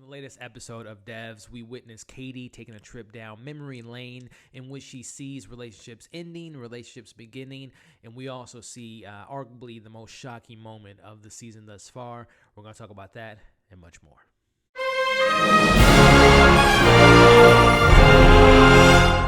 latest episode of Devs, we witness Katie taking a trip down memory lane in which she sees relationships ending, relationships beginning, and we also see arguably the most shocking moment of the season thus far. We're going to talk about that and much more.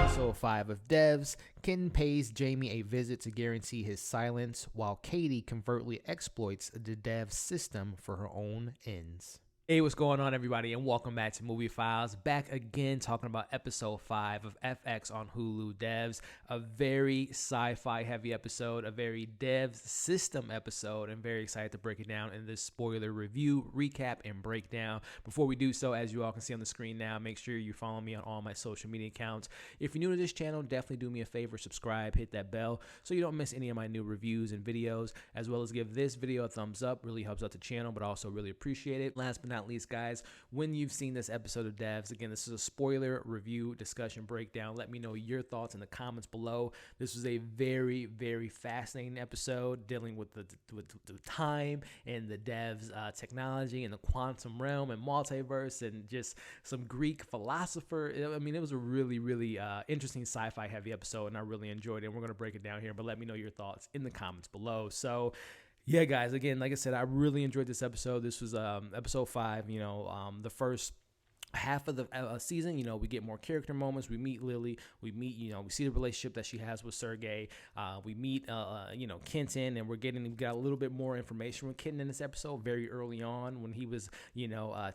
Episode 5 of Devs, Kenton pays Jamie a visit to guarantee his silence, while Katie covertly exploits the Devs system for her own ends. Hey, what's going on, everybody, and welcome back to Movie Files. Back again talking about episode 5 of FX on Hulu Devs, a very sci-fi heavy episode, a very Devs system episode, and very excited to break it down in this spoiler review, recap, and breakdown. Before we do so, as you all can see on the screen now, make sure you follow me on all my social media accounts. If you're new to this channel, definitely do me a favor, subscribe, hit that bell so you don't miss any of my new reviews and videos, as well as give this video a thumbs up. Really helps out the channel, but also really appreciate it. Last but not least, guys, when you've seen this episode of Devs, again, this is a spoiler review, discussion, breakdown. Let me know your thoughts in the comments below. This was a very, very fascinating episode dealing with the time and the Devs technology and the quantum realm and multiverse and just some Greek philosopher. I mean, it was a really, really interesting sci-fi heavy episode, and I really enjoyed it. We're going to break it down here, but let me know your thoughts in the comments below. So yeah, guys, again, like I said, I really enjoyed this episode. This was episode 5, the first half of the season. We get more character moments. We meet Lily. We meet, we see the relationship that she has with Sergey. We meet, Kenton, and we got a little bit more information with Kenton in this episode very early on when he was,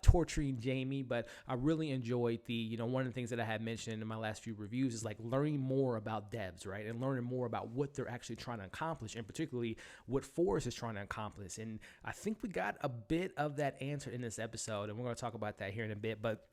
torturing Jamie. But I really enjoyed one of the things that I had mentioned in my last few reviews is like learning more about Devs, right? And learning more about what they're actually trying to accomplish, and particularly what Forrest is trying to accomplish. And I think we got a bit of that answer in this episode, and we're going to talk about that here in a bit. But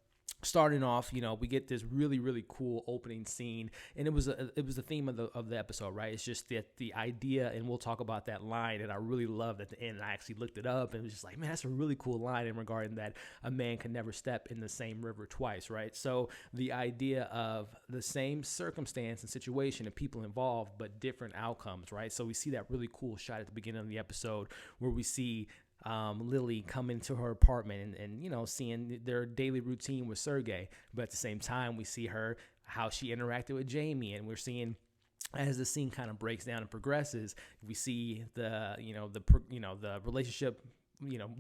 starting off, we get this really, really cool opening scene, and it was the theme of the episode, right? It's just that the idea, and we'll talk about that line that I really loved at the end. And I actually looked it up, and it was just like, man, that's a really cool line in regarding that a man can never step in the same river twice, right? So the idea of the same circumstance and situation and people involved, but different outcomes, right? So we see that really cool shot at the beginning of the episode where we see Lily come into her apartment and seeing their daily routine with Sergey, but at the same time we see how she interacted with Jamie, and we're seeing as the scene kind of breaks down and progresses, we see the relationship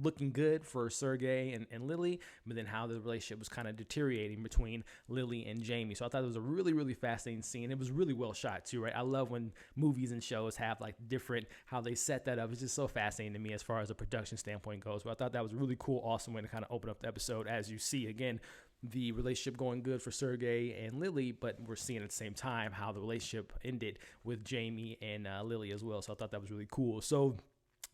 looking good for Sergey and Lily, but then how the relationship was kind of deteriorating between Lily and Jamie. So I thought it was a really, really fascinating scene. It was really well shot too, right? I love when movies and shows have like different, how they set that up. It's just so fascinating to me as far as a production standpoint goes. But I thought that was a really cool, awesome way to kind of open up the episode, as you see, again, the relationship going good for Sergey and Lily, but we're seeing at the same time how the relationship ended with Jamie and Lily as well. So I thought that was really cool. So,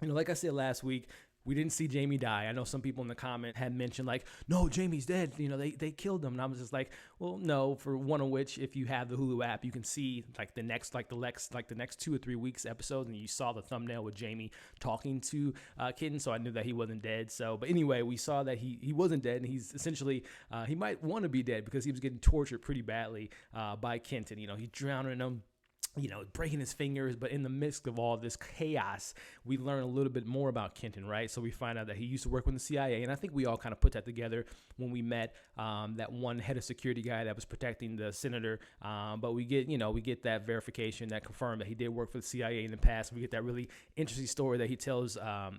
like I said last week, we didn't see Jamie die. I know some people in the comment had mentioned like, no, Jamie's dead. They killed him. And I was just like, well, no, for one of which, if you have the Hulu app, you can see like the next 2 or 3 weeks episodes. And you saw the thumbnail with Jamie talking to Kenton. So I knew that he wasn't dead. So, but anyway, we saw that he wasn't dead. And he's essentially, he might want to be dead because he was getting tortured pretty badly by Kenton. He's drowning him, breaking his fingers. But in the midst of all this chaos, we learn a little bit more about Kenton, right? So we find out that he used to work with the CIA. And I think we all kind of put that together when we met that one head of security guy that was protecting the senator. But we get that verification that confirmed that he did work for the CIA in the past. We get that really interesting story that he tells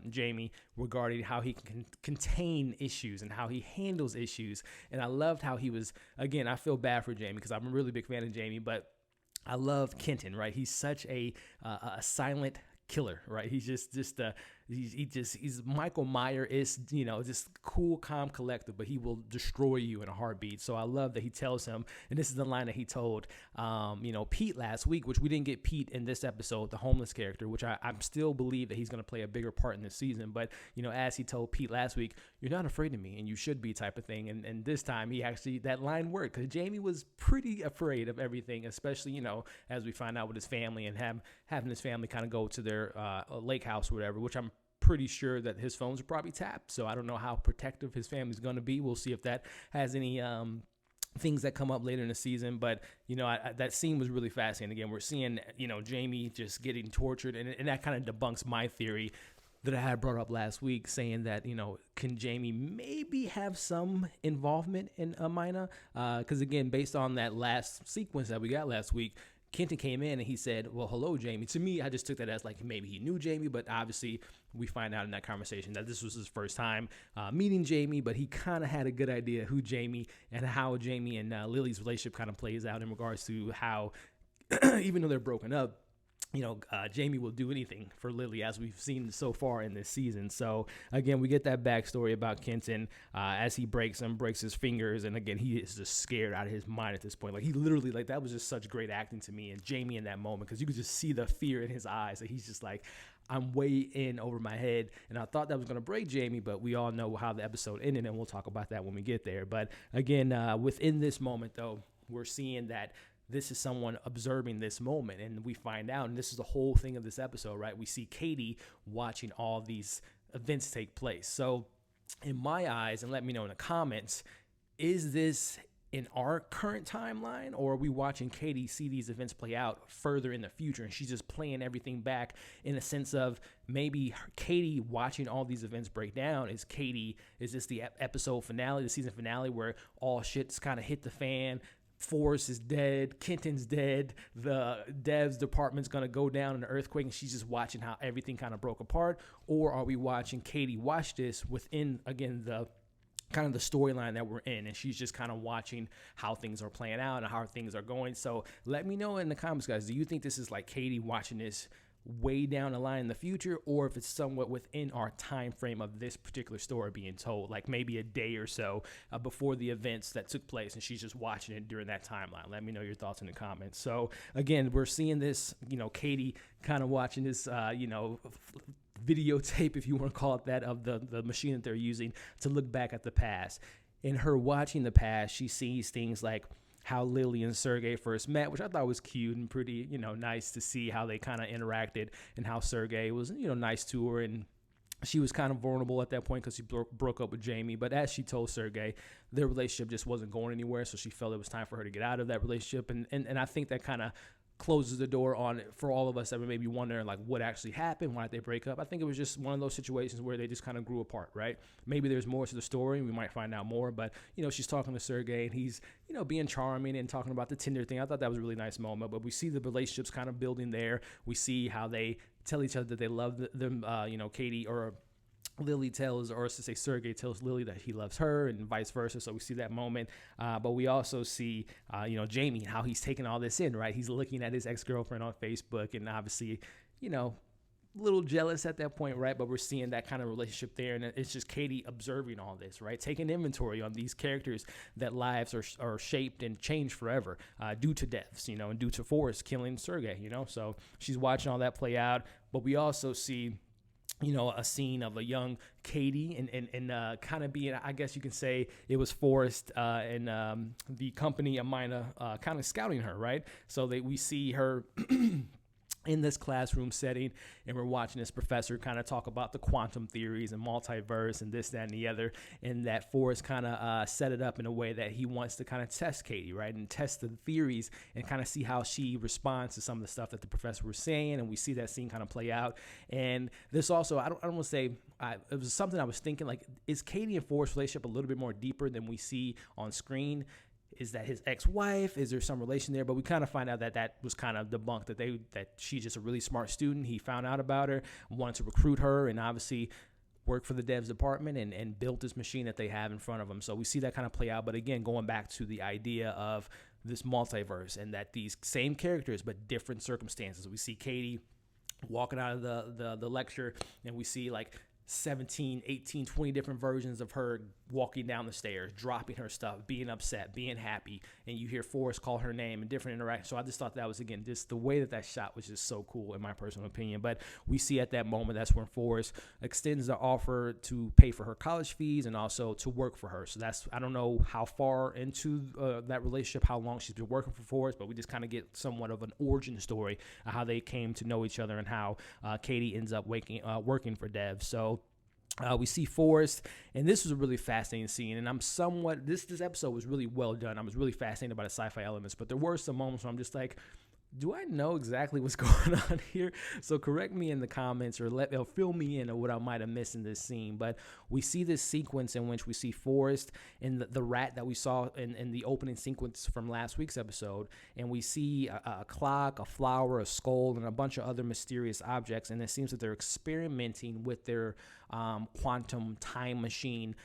Jamie regarding how he can contain issues and how he handles issues. And I loved how he was, again, I feel bad for Jamie because I'm a really big fan of Jamie, but I love Kenton, right? He's such a silent killer, right? He's he's Michael Myers, just cool, calm, collective, but he will destroy you in a heartbeat. So I love that he tells him, and this is the line that he told, Pete last week, which we didn't get Pete in this episode, the homeless character, which I still believe that he's going to play a bigger part in this season. But, as he told Pete last week, you're not afraid of me and you should be, type of thing. And this time he actually, that line worked because Jamie was pretty afraid of everything, especially, as we find out with his family and having his family kind of go to their lake house or whatever, which I'm pretty sure that his phones are probably tapped. So I don't know how protective his family's going to be. We'll see if that has any things that come up later in the season. But, that scene was really fascinating. Again, we're seeing, Jamie just getting tortured, and that kind of debunks my theory that I had brought up last week, saying that, can Jamie maybe have some involvement in Amina? Because again, based on that last sequence that we got last week, Kenton came in and he said, well, hello, Jamie. To me, I just took that as like maybe he knew Jamie, but obviously we find out in that conversation that this was his first time meeting Jamie, but he kind of had a good idea who Jamie and how Jamie and Lily's relationship kind of plays out in regards to how, even though they're broken up, Jamie will do anything for Lily, as we've seen so far in this season. So again, we get that backstory about Kenton as he breaks his fingers, and again, he is just scared out of his mind at this point. Like, he literally, like, that was just such great acting to me and Jamie in that moment, because you could just see the fear in his eyes that he's just like, I'm way in over my head. And I thought that was going to break Jamie, but we all know how the episode ended, and we'll talk about that when we get there. But again, within this moment, though, we're seeing that this is someone observing this moment, and we find out, and this is the whole thing of this episode, right? We see Katie watching all these events take place. So in my eyes, and let me know in the comments, is this in our current timeline, or are we watching Katie see these events play out further in the future, and she's just playing everything back in a sense of maybe Katie watching all these events break down? Is this the episode finale, the season finale, where all shit's kind of hit the fan? Forrest is dead, Kenton's dead, the devs department's going to go down in an earthquake, and she's just watching how everything kind of broke apart? Or are we watching Katie watch this within, again, the kind of the storyline that we're in, and she's just kind of watching how things are playing out and how things are going? So let me know in the comments, guys, do you think this is like Katie watching this way down the line in the future, or if it's somewhat within our time frame of this particular story being told, like maybe a day or so before the events that took place, and she's just watching it during that timeline? Let me know your thoughts in the comments. So again, we're seeing this, Katie kind of watching this, videotape, if you want to call it that, of the machine that they're using to look back at the past. In her watching the past, she sees things like how Lily and Sergey first met, which I thought was cute and pretty, nice to see how they kind of interacted, and how Sergey was, nice to her, and she was kind of vulnerable at that point because she broke up with Jamie. But as she told Sergey, their relationship just wasn't going anywhere, so she felt it was time for her to get out of that relationship. And I think that kind of closes the door on it for all of us that were maybe wondering, like, what actually happened, why did they break up? I think it was just one of those situations where they just kind of grew apart, right? Maybe there's more to the story, and we might find out more, but she's talking to Sergey, and he's being charming and talking about the Tinder thing. I thought that was a really nice moment. But we see the relationships kind of building there. We see how they tell each other that they love them. Katie, or Lily tells, or to say Sergey tells Lily that he loves her, and vice versa. So we see that moment. But we also see, Jamie, how he's taking all this in, right? He's looking at his ex-girlfriend on Facebook, and obviously, a little jealous at that point, right? But we're seeing that kind of relationship there. And it's just Katie observing all this, right? Taking inventory on these characters that lives are shaped and changed forever due to deaths, and due to Forrest killing Sergey, So she's watching all that play out. But we also see a scene of a young Katie and kind of being, I guess you can say it was Forrest and the company, Amina, kind of scouting her, right? So we see her in this classroom setting, and we're watching this professor kind of talk about the quantum theories and multiverse and this, that, and the other, and that Forrest kind of set it up in a way that he wants to kind of test Katie, right, and test the theories and kind of see how she responds to some of the stuff that the professor was saying, and we see that scene kind of play out. And this also, I don't want to say, it was something I was thinking, like, is Katie and Forrest's relationship a little bit more deeper than we see on screen? Is that his ex-wife? Is there some relation there? But we kind of find out that was kind of debunked, that she's just a really smart student. He found out about her, wanted to recruit her, and obviously worked for the devs department and built this machine that they have in front of them. So we see that kind of play out. But again, going back to the idea of this multiverse, and that these same characters but different circumstances. We see Katie walking out of the lecture, and we see like 17, 18, 20 different versions of her walking down the stairs, dropping her stuff, being upset, being happy, and you hear Forrest call her name and different interactions. So I just thought that was, again, just the way that shot was just so cool, in my personal opinion. But we see at that moment, that's when Forrest extends the offer to pay for her college fees and also to work for her. So that's, I don't know how far into that relationship, how long she's been working for Forrest, but we just kind of get somewhat of an origin story of how they came to know each other and how Katie ends up working for Dev. So we see Forrest, and this was a really fascinating scene, and I'm somewhat, this episode was really well done. I was really fascinated by the sci-fi elements, but there were some moments where I'm just like, do I know exactly what's going on here? So correct me in the comments or fill me in on what I might have missed in this scene. But we see this sequence in which we see Forrest and the rat that we saw in the opening sequence from last week's episode. And we see a clock, a flower, a skull, and a bunch of other mysterious objects. And it seems that they're experimenting with their quantum time machine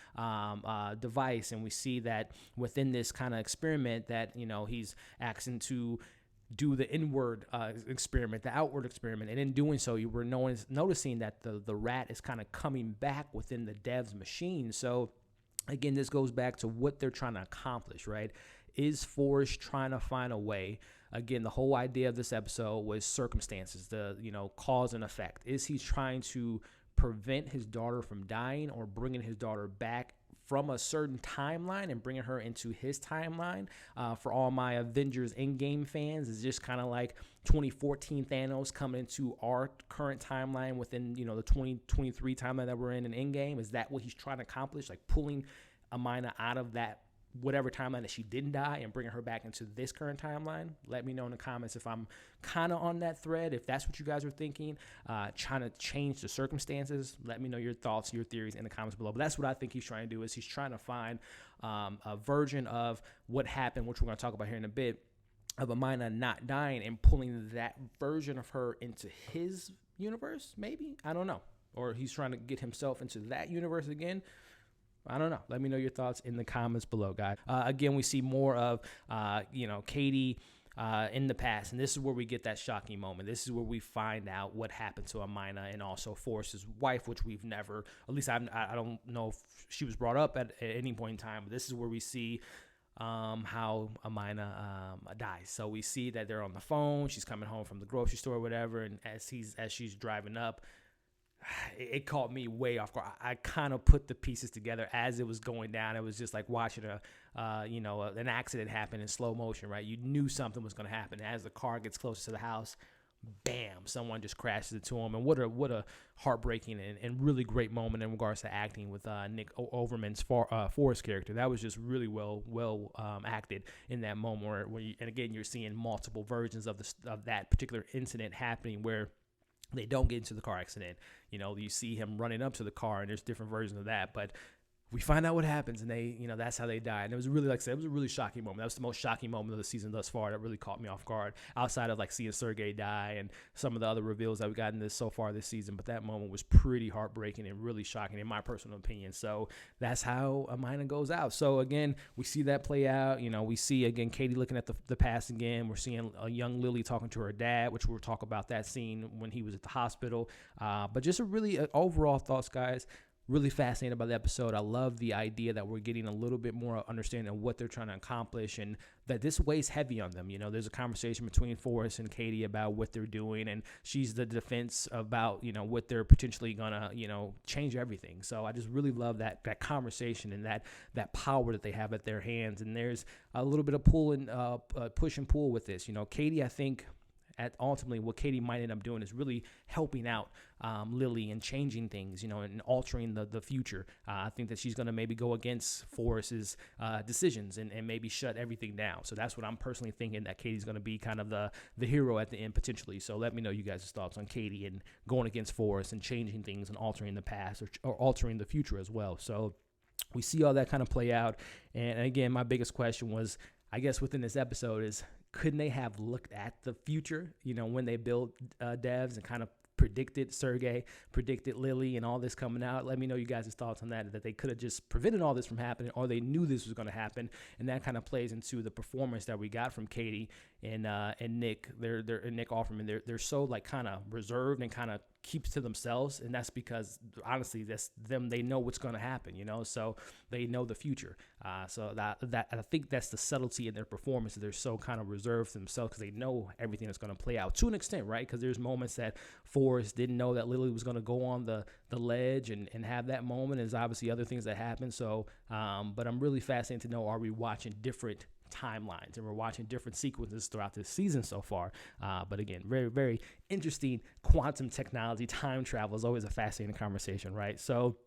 device. And we see that within this kind of experiment that, he's asking to do the inward experiment, the outward experiment. And in doing so, you were noticing that the rat is kind of coming back within the devs machine. So again, this goes back to what they're trying to accomplish, right? Is Forrest trying to find a way? Again, the whole idea of this episode was circumstances, the, cause and effect. Is he trying to prevent his daughter from dying or bringing his daughter back from a certain timeline and bringing her into his timeline? For all my Avengers Endgame fans, it's just kind of like 2014 Thanos coming into our current timeline within, the 2023 timeline that we're in Endgame. Is that what he's trying to accomplish? Like pulling Amina out of that whatever timeline that she didn't die and bringing her back into this current timeline? Let me know in the comments if I'm kind of on that thread, if that's what you guys are thinking, trying to change the circumstances. Let me know your thoughts, your theories in the comments below. But that's what I think he's trying to do, is he's trying to find a version of what happened, which we're going to talk about here in a bit, of Amina not dying and pulling that version of her into his universe, maybe? I don't know. Or he's trying to get himself into that universe again. I don't know. Let me know your thoughts in the comments below, guys. Again, we see more of, Katie in the past, and this is where we get that shocking moment. This is where we find out what happened to Amina and also Forrest's wife, which we've never, at least I don't know if she was brought up at any point in time, but this is where we see how Amina dies. So we see that they're on the phone. She's coming home from the grocery store or whatever, and as she's driving up, it caught me way off guard. I kind of put the pieces together as it was going down. It was just like watching an accident happen in slow motion, right? You knew something was going to happen. As the car gets closer to the house, bam, someone just crashes into him. And what a heartbreaking and really great moment in regards to acting with Nick Offerman's Forrest character. That was just really well acted in that moment. And again, you're seeing multiple versions of that particular incident happening where they don't get into the car accident. You see him running up to the car, and there's different versions of that. But we find out what happens, and they, that's how they die. And it was really, like I said, it was a really shocking moment. That was the most shocking moment of the season thus far. That really caught me off guard, outside of like seeing Sergei die and some of the other reveals that we got in this so far this season. But that moment was pretty heartbreaking and really shocking, in my personal opinion. So that's how Amina goes out. So again, we see that play out. We see again Katie looking at the past again. We're seeing a young Lily talking to her dad, which we'll talk about that scene when he was at the hospital. But just a really overall thoughts, guys. Really fascinated about the episode. I love the idea that we're getting a little bit more understanding of what they're trying to accomplish, and that this weighs heavy on them. There's a conversation between Forrest and Katie about what they're doing, and she's the defense about, what they're potentially gonna, change everything. So I just really love that conversation and that power that they have at their hands. And there's a little bit of pull and push and pull with this. Katie, I think, ultimately what Katie might end up doing is really helping out Lily and changing things, and altering the future. I think that she's going to maybe go against Forrest's decisions and maybe shut everything down. So that's what I'm personally thinking, that Katie's going to be kind of the hero at the end potentially. So let me know you guys' thoughts on Katie and going against Forrest and changing things and altering the past or altering the future as well. So we see all that kind of play out. And again, my biggest question was, I guess within this episode, is couldn't they have looked at the future, when they built devs and kind of predicted Sergei, predicted Lily and all this coming out? Let me know you guys' thoughts on that they could have just prevented all this from happening, or they knew this was going to happen. And that kind of plays into the performance that we got from Katie and Nick. And Nick Offerman. They're so like kind of reserved and kind of keeps to themselves, and that's because honestly that's them. They know what's going to happen, so they know the future. So that I think that's the subtlety in their performance. They're so kind of reserved to themselves because they know everything that's going to play out to an extent, right? Because there's moments that Forrest didn't know that Lily was going to go on the ledge and have that moment. There's obviously other things that happen. So but I'm really fascinated to know, are we watching different timelines, and we're watching different sequences throughout this season so far. But again, very, very interesting. Quantum technology, time travel is always a fascinating conversation, right? So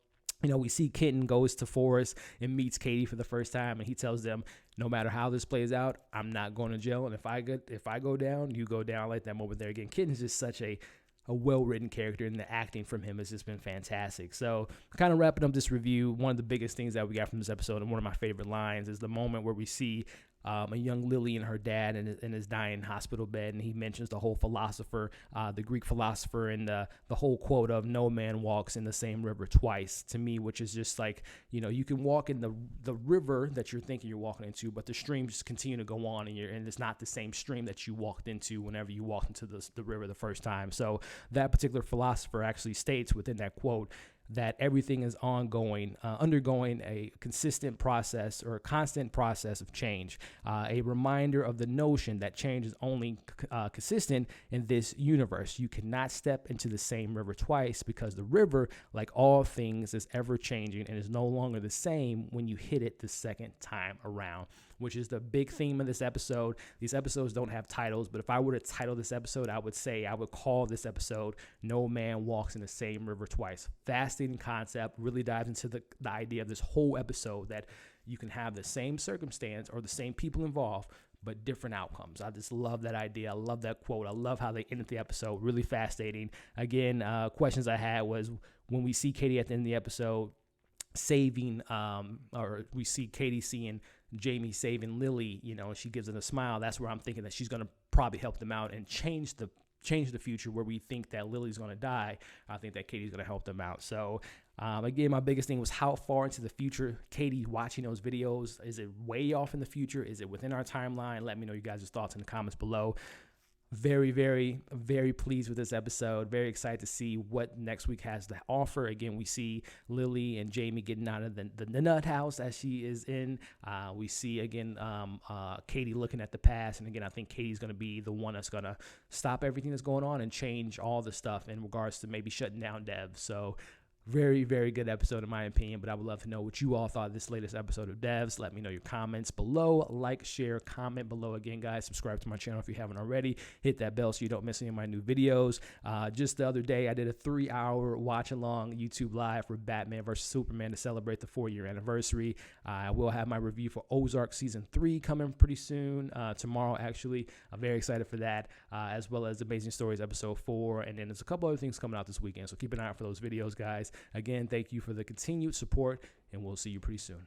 We see Kenton goes to Forest and meets Katie for the first time, and he tells them, no matter how this plays out, I'm not going to jail, and if I go down, you go down. Like that moment there again. Kenton's just such a well-written character, and the acting from him has just been fantastic. So kind of wrapping up this review, one of the biggest things that we got from this episode, and one of my favorite lines, is the moment where we see a young Lily and her dad in his dying hospital bed, and he mentions the whole philosopher, the Greek philosopher, and the whole quote of "no man walks in the same river twice," to me, which is just like, you can walk in the river that you're thinking you're walking into, but the streams just continue to go on, and it's not the same stream that you walked into whenever you walked into the river the first time. So that particular philosopher actually states within that quote that everything is undergoing a consistent process or a constant process of change, a reminder of the notion that change is only consistent in this universe. You cannot step into the same river twice, because the river, like all things, is ever changing and is no longer the same when you hit it the second time around, which is the big theme of this episode. These episodes don't have titles, but if I were to title this episode, I would call this episode "No Man Walks in the Same River Twice." Fascinating concept, really dives into the idea of this whole episode, that you can have the same circumstance or the same people involved, but different outcomes. I just love that idea. I love that quote. I love how they ended the episode. Really fascinating. Again, questions I had was, when we see Katie at the end of the episode saving, or we see Katie seeing Jamie saving Lily, and she gives it a smile. That's where I'm thinking that she's going to probably help them out and change the future, where we think that Lily's going to die. I think that Katie's going to help them out. So again, my biggest thing was how far into the future Katie watching those videos. Is it way off in the future? Is it within our timeline? Let me know you guys' thoughts in the comments below. Very, very, very pleased with this episode. Very excited to see what next week has to offer. Again, we see Lily and Jamie getting out of the nut house as she is in. We see, again, Katie looking at the past. And again, I think Katie's going to be the one that's going to stop everything that's going on and change all the stuff in regards to maybe shutting down devs. So very, very good episode in my opinion, but I would love to know what you all thought of this latest episode of Devs. Let me know your comments below. Like, share, comment below. Again, guys, subscribe to my channel if you haven't already. Hit that bell so you don't miss any of my new videos. Just the other day, I did a 3-hour watch-along YouTube live for Batman vs. Superman to celebrate the 4-year anniversary. I will have my review for Ozark Season 3 coming pretty soon, tomorrow actually. I'm very excited for that, as well as Amazing Stories Episode 4, and then there's a couple other things coming out this weekend, so keep an eye out for those videos, guys. Again, thank you for the continued support, and we'll see you pretty soon.